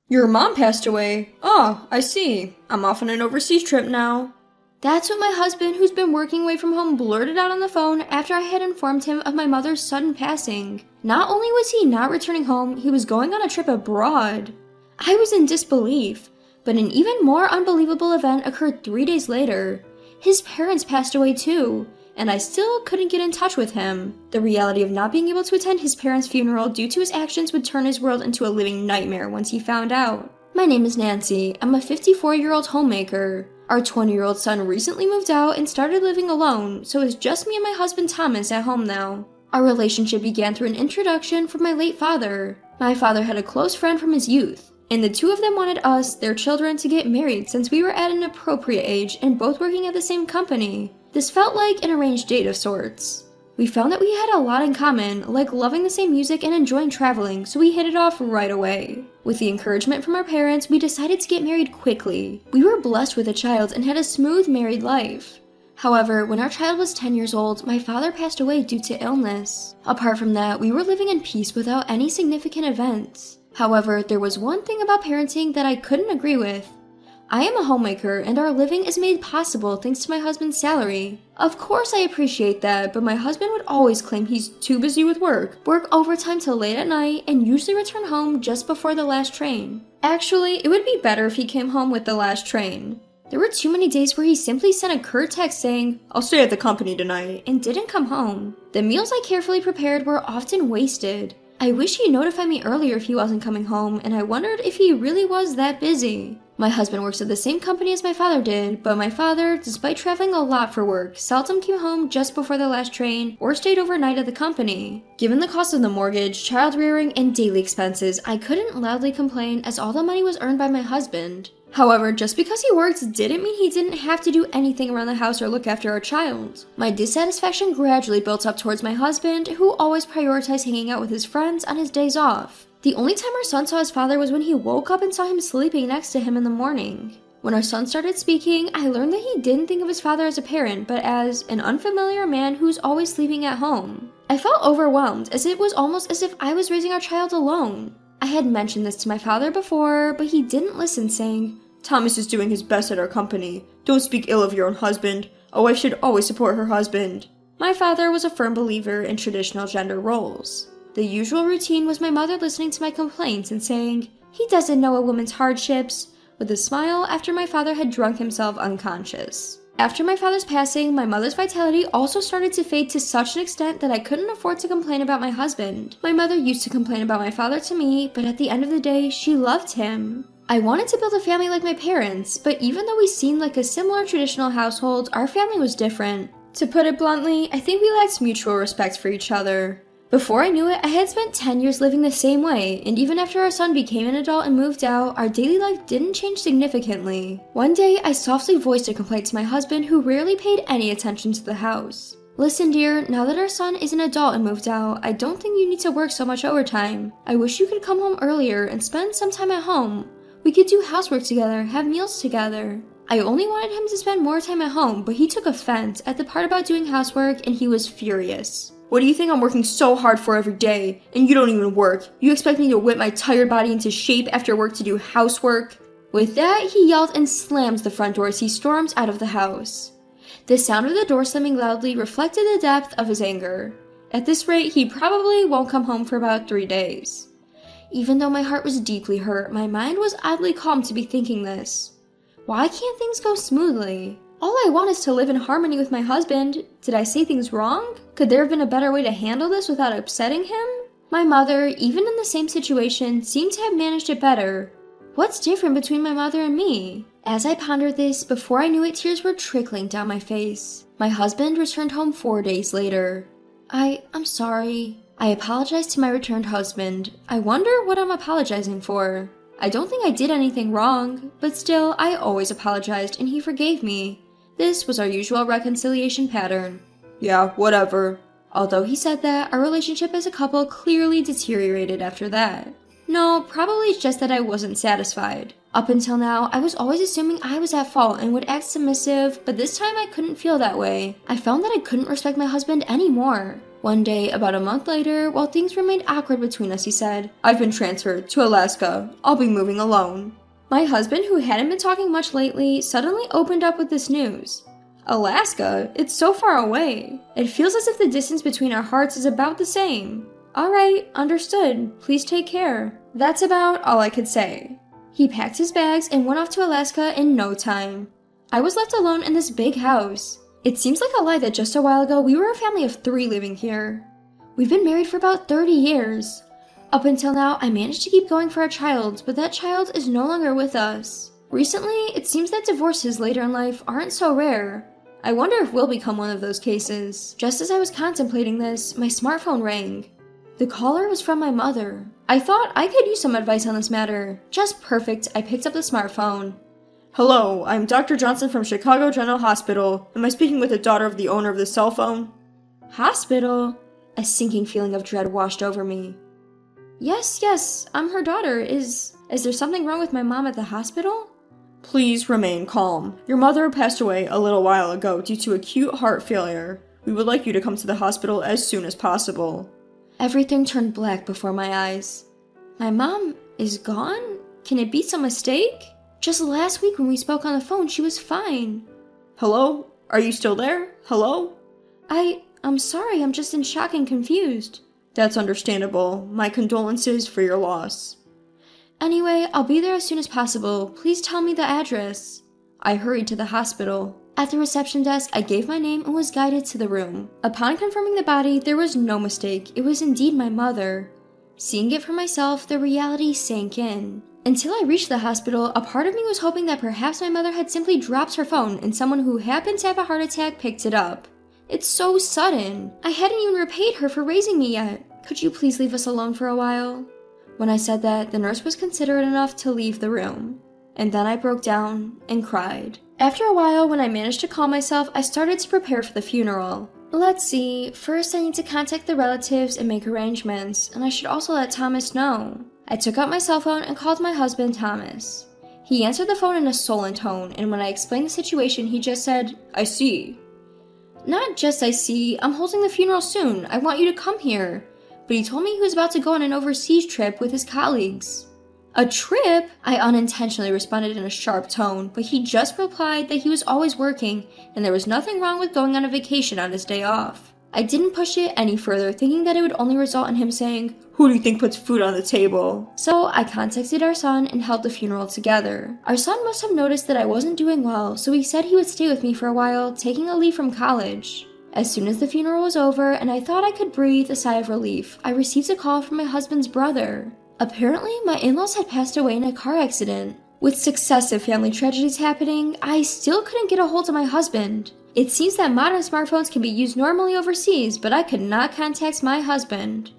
Your mom passed away. Oh, I see. I'm off on an overseas trip now. That's what my husband, who's been working away from home, blurted out on the phone after I had informed him of my mother's sudden passing. Not only was he not returning home, he was going on a trip abroad. I was in disbelief, but an even more unbelievable event occurred 3 days later. His parents passed away too, and I still couldn't get in touch with him. The reality of not being able to attend his parents' funeral due to his actions would turn his world into a living nightmare once he found out. My name is Nancy. I'm a 54-year-old homemaker. Our 20-year-old son recently moved out and started living alone, so it's just me and my husband Thomas at home now. Our relationship began through an introduction from my late father. My father had a close friend from his youth, and the two of them wanted us, their children, to get married since we were at an appropriate age and both working at the same company. This felt like an arranged date of sorts. We found that we had a lot in common, like loving the same music and enjoying traveling, so we hit it off right away. With the encouragement from our parents, we decided to get married quickly. We were blessed with a child and had a smooth married life. However, when our child was 10 years old, my father passed away due to illness. Apart from that, we were living in peace without any significant events. However, there was one thing about parenting that I couldn't agree with. I am a homemaker, and our living is made possible thanks to my husband's salary. Of course I appreciate that, but my husband would always claim he's too busy with work overtime till late at night, and usually return home just before the last train. Actually, it would be better if he came home with the last train. There were too many days where he simply sent a curt text saying, "I'll stay at the company tonight," and didn't come home. The meals I carefully prepared were often wasted. I wish he'd notified me earlier if he wasn't coming home, and I wondered if he really was that busy. My husband works at the same company as my father did, but my father, despite traveling a lot for work, seldom came home just before the last train or stayed overnight at the company. Given the cost of the mortgage, child rearing, and daily expenses, I couldn't loudly complain as all the money was earned by my husband. However, just because he worked didn't mean he didn't have to do anything around the house or look after our child. My dissatisfaction gradually built up towards my husband, who always prioritized hanging out with his friends on his days off. The only time our son saw his father was when he woke up and saw him sleeping next to him in the morning. When our son started speaking, I learned that he didn't think of his father as a parent, but as an unfamiliar man who's always sleeping at home. I felt overwhelmed, as it was almost as if I was raising our child alone. I had mentioned this to my father before, but he didn't listen, saying, "Thomas is doing his best at our company. Don't speak ill of your own husband. A wife should always support her husband." My father was a firm believer in traditional gender roles. The usual routine was my mother listening to my complaints and saying, "He doesn't know a woman's hardships," with a smile after my father had drunk himself unconscious. After my father's passing, my mother's vitality also started to fade to such an extent that I couldn't afford to complain about my husband. My mother used to complain about my father to me, but at the end of the day, she loved him. I wanted to build a family like my parents, but even though we seemed like a similar traditional household, our family was different. To put it bluntly, I think we lacked mutual respect for each other. Before I knew it, I had spent 10 years living the same way, and even after our son became an adult and moved out, our daily life didn't change significantly. One day, I softly voiced a complaint to my husband, who rarely paid any attention to the house. "Listen, dear, now that our son is an adult and moved out, I don't think you need to work so much overtime. I wish you could come home earlier and spend some time at home. We could do housework together, have meals together." I only wanted him to spend more time at home, but he took offense at the part about doing housework, and he was furious. "What do you think I'm working so hard for every day? And you don't even work. You expect me to whip my tired body into shape after work to do housework?" With that, he yelled and slammed the front door as he stormed out of the house. The sound of the door slamming loudly reflected the depth of his anger. At this rate, he probably won't come home for about 3 days. Even though my heart was deeply hurt, my mind was oddly calm to be thinking this. Why can't things go smoothly? All I want is to live in harmony with my husband. Did I say things wrong? Could there have been a better way to handle this without upsetting him? My mother, even in the same situation, seemed to have managed it better. What's different between my mother and me? As I pondered this, before I knew it, tears were trickling down my face. My husband returned home 4 days later. I'm sorry. I apologized to my returned husband. I wonder what I'm apologizing for. I don't think I did anything wrong, but still, I always apologized and he forgave me. This was our usual reconciliation pattern. "Yeah, whatever." Although he said that, our relationship as a couple clearly deteriorated after that. No, probably it's just that I wasn't satisfied. Up until now, I was always assuming I was at fault and would act submissive, but this time I couldn't feel that way. I found that I couldn't respect my husband anymore. One day, about a month later, while things remained awkward between us, he said, "I've been transferred to Alaska. I'll be moving alone." My husband, who hadn't been talking much lately, suddenly opened up with this news. Alaska? It's so far away. It feels as if the distance between our hearts is about the same. Alright, understood. Please take care. That's about all I could say. He packed his bags and went off to Alaska in no time. I was left alone in this big house. It seems like a lie that just a while ago we were a family of 3 living here. We've been married for about 30 years. Up until now, I managed to keep going for a child, but that child is no longer with us. Recently, it seems that divorces later in life aren't so rare. I wonder if we'll become one of those cases. Just as I was contemplating this, my smartphone rang. The caller was from my mother. I thought I could use some advice on this matter. Just perfect, I picked up the smartphone. Hello, I'm Dr. Johnson from Chicago General Hospital. Am I speaking with the daughter of the owner of the cell phone? Hospital? A sinking feeling of dread washed over me. Yes, I'm her daughter. Is there something wrong with my mom at the hospital? Please remain calm. Your mother passed away a little while ago due to acute heart failure. We would like you to come to the hospital as soon as possible. Everything turned black before my eyes. My mom is gone? Can it be some mistake? Just last week when we spoke on the phone, she was fine. Hello? Are you still there? Hello? I'm sorry, I'm just in shock and confused. That's understandable. My condolences for your loss. Anyway, I'll be there as soon as possible. Please tell me the address. I hurried to the hospital. At the reception desk, I gave my name and was guided to the room. Upon confirming the body, there was no mistake. It was indeed my mother. Seeing it for myself, the reality sank in. Until I reached the hospital, a part of me was hoping that perhaps my mother had simply dropped her phone and someone who happened to have a heart attack picked it up. It's so sudden. I hadn't even repaid her for raising me yet. Could you please leave us alone for a while? When I said that, the nurse was considerate enough to leave the room. And then I broke down and cried. After a while, when I managed to calm myself, I started to prepare for the funeral. Let's see, first I need to contact the relatives and make arrangements, and I should also let Thomas know. I took out my cell phone and called my husband, Thomas. He answered the phone in a sullen tone, and when I explained the situation, he just said, "I see." Not just I see, I'm holding the funeral soon. I want you to come here. But he told me he was about to go on an overseas trip with his colleagues. A trip? I unintentionally responded in a sharp tone, but he just replied that he was always working and there was nothing wrong with going on a vacation on his day off. I didn't push it any further, thinking that it would only result in him saying, "Who do you think puts food on the table?" So I contacted our son and held the funeral together. Our son must have noticed that I wasn't doing well, so he said he would stay with me for a while, taking a leave from college. As soon as the funeral was over and I thought I could breathe a sigh of relief, I received a call from my husband's brother. Apparently, my in-laws had passed away in a car accident. With successive family tragedies happening, I still couldn't get a hold of my husband. It seems that modern smartphones can be used normally overseas, but I could not contact my husband.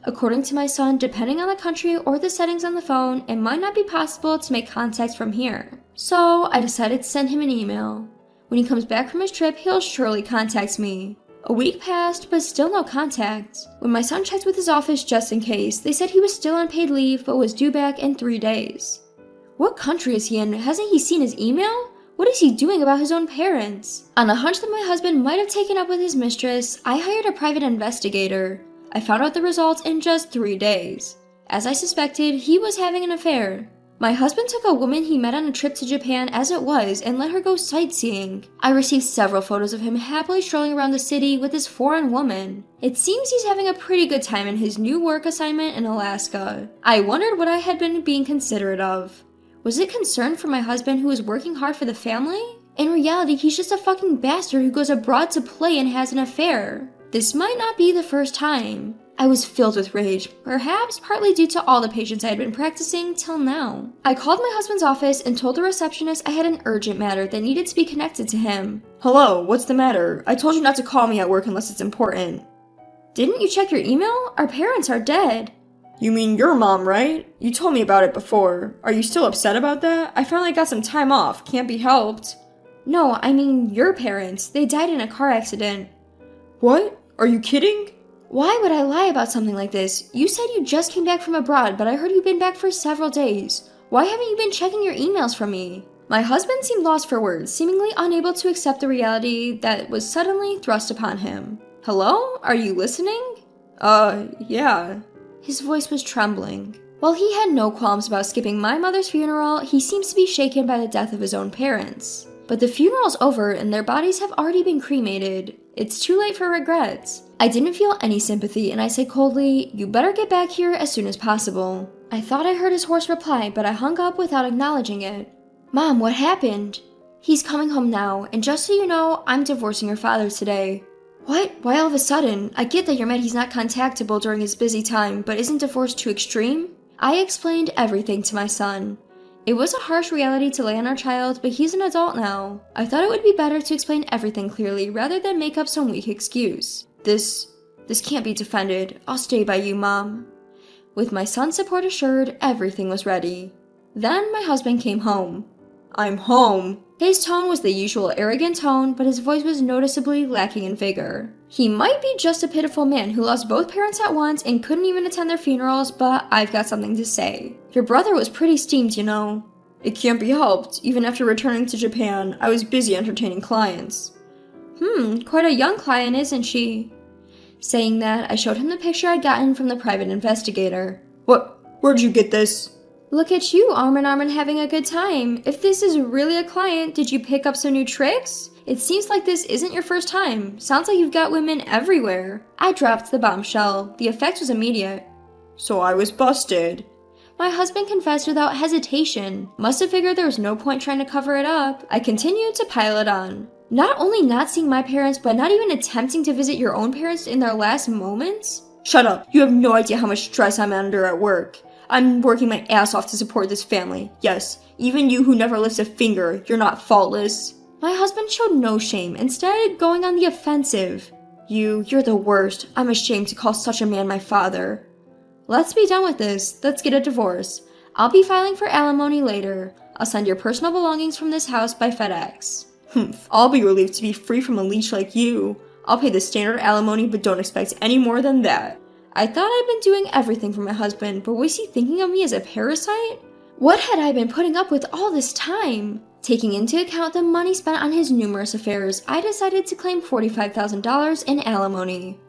According to my son, depending on the country or the settings on the phone, it might not be possible to make contact from here. So I decided to send him an email. When he comes back from his trip, he'll surely contact me. A week passed, but still no contact. When my son checked with his office just in case, they said he was still on paid leave but was due back in 3 days. What country is he in? Hasn't he seen his email? What is he doing about his own parents? On a hunch that my husband might have taken up with his mistress, I hired a private investigator. I found out the results in just 3 days. As I suspected, he was having an affair. My husband took a woman he met on a trip to Japan as it was and let her go sightseeing. I received several photos of him happily strolling around the city with this foreign woman. It seems he's having a pretty good time in his new work assignment in Alaska. I wondered what I had been being considerate of. Was it concern for my husband who was working hard for the family? In reality, he's just a fucking bastard who goes abroad to play and has an affair. This might not be the first time. I was filled with rage, perhaps partly due to all the patience I had been practicing till now. I called my husband's office and told the receptionist I had an urgent matter that needed to be connected to him. Hello, what's the matter? I told you not to call me at work unless it's important. Didn't you check your email? Our parents are dead. You mean your mom, right? You told me about it before. Are you still upset about that? I finally got some time off. Can't be helped. No, I mean your parents. They died in a car accident. What? Are you kidding? Why would I lie about something like this? You said you just came back from abroad, but I heard you've been back for several days. Why haven't you been checking your emails from me? My husband seemed lost for words, seemingly unable to accept the reality that was suddenly thrust upon him. Hello? Are you listening? Yeah. His voice was trembling. While he had no qualms about skipping my mother's funeral, he seems to be shaken by the death of his own parents. But the funeral's over and their bodies have already been cremated. It's too late for regrets. I didn't feel any sympathy and I said coldly, "You better get back here as soon as possible." I thought I heard his hoarse reply, but I hung up without acknowledging it. "Mom, what happened?" "He's coming home now, and just so you know, I'm divorcing your father today." "What? Why all of a sudden? I get that you're mad he's not contactable during his busy time, but isn't divorce too extreme?" I explained everything to my son. It was a harsh reality to lay on our child, but he's an adult now. I thought it would be better to explain everything clearly rather than make up some weak excuse. This can't be defended. I'll stay by you, Mom." With my son's support assured, everything was ready. Then my husband came home. "I'm home." His tone was the usual arrogant tone, but his voice was noticeably lacking in vigor. He might be just a pitiful man who lost both parents at once and couldn't even attend their funerals, but I've got something to say. Your brother was pretty steamed, you know. "It can't be helped. Even after returning to Japan, I was busy entertaining clients." Quite a young client, isn't she?" Saying that, I showed him the picture I'd gotten from the private investigator. Where'd you get this?" "Look at you, arm in arm and having a good time. If this is really a client, did you pick up some new tricks? It seems like this isn't your first time. Sounds like you've got women everywhere." I dropped the bombshell. The effect was immediate. "So I was busted." My husband confessed without hesitation. Must have figured there was no point trying to cover it up. I continued to pile it on. "Not only not seeing my parents, but not even attempting to visit your own parents in their last moments?" "Shut up. You have no idea how much stress I'm under at work. I'm working my ass off to support this family. Yes, even you who never lifts a finger, you're not faultless." My husband showed no shame, instead going on the offensive. You're the worst. I'm ashamed to call such a man my father." "Let's be done with this. Let's get a divorce. I'll be filing for alimony later. I'll send your personal belongings from this house by FedEx." "I'll be relieved to be free from a leech like you. I'll pay the standard alimony, but don't expect any more than that." I thought I'd been doing everything for my husband, but was he thinking of me as a parasite? What had I been putting up with all this time? Taking into account the money spent on his numerous affairs, I decided to claim $45,000 in alimony.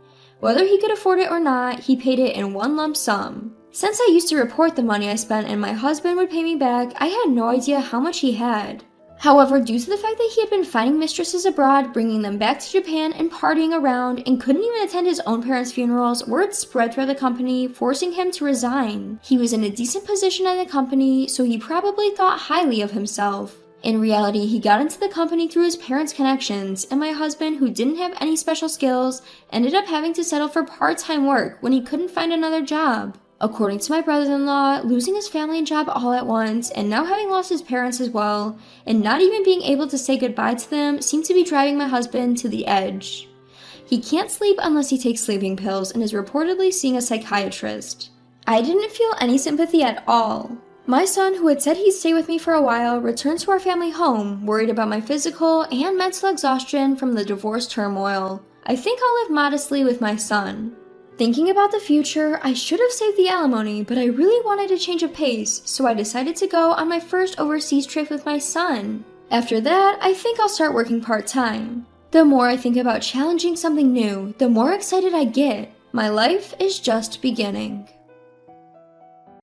Whether he could afford it or not, he paid it in one lump sum. Since I used to report the money I spent and my husband would pay me back, I had no idea how much he had. However, due to the fact that he had been finding mistresses abroad, bringing them back to Japan, and partying around, and couldn't even attend his own parents' funerals, word spread through the company, forcing him to resign. He was in a decent position at the company, so he probably thought highly of himself. In reality, he got into the company through his parents' connections, and my husband, who didn't have any special skills, ended up having to settle for part-time work when he couldn't find another job. According to my brother-in-law, losing his family and job all at once, and now having lost his parents as well, and not even being able to say goodbye to them, seemed to be driving my husband to the edge. He can't sleep unless he takes sleeping pills and is reportedly seeing a psychiatrist. I didn't feel any sympathy at all. My son, who had said he'd stay with me for a while, returned to our family home, worried about my physical and mental exhaustion from the divorce turmoil. I think I'll live modestly with my son. Thinking about the future, I should have saved the alimony, but I really wanted a change of pace, so I decided to go on my first overseas trip with my son. After that, I think I'll start working part-time. The more I think about challenging something new, the more excited I get. My life is just beginning.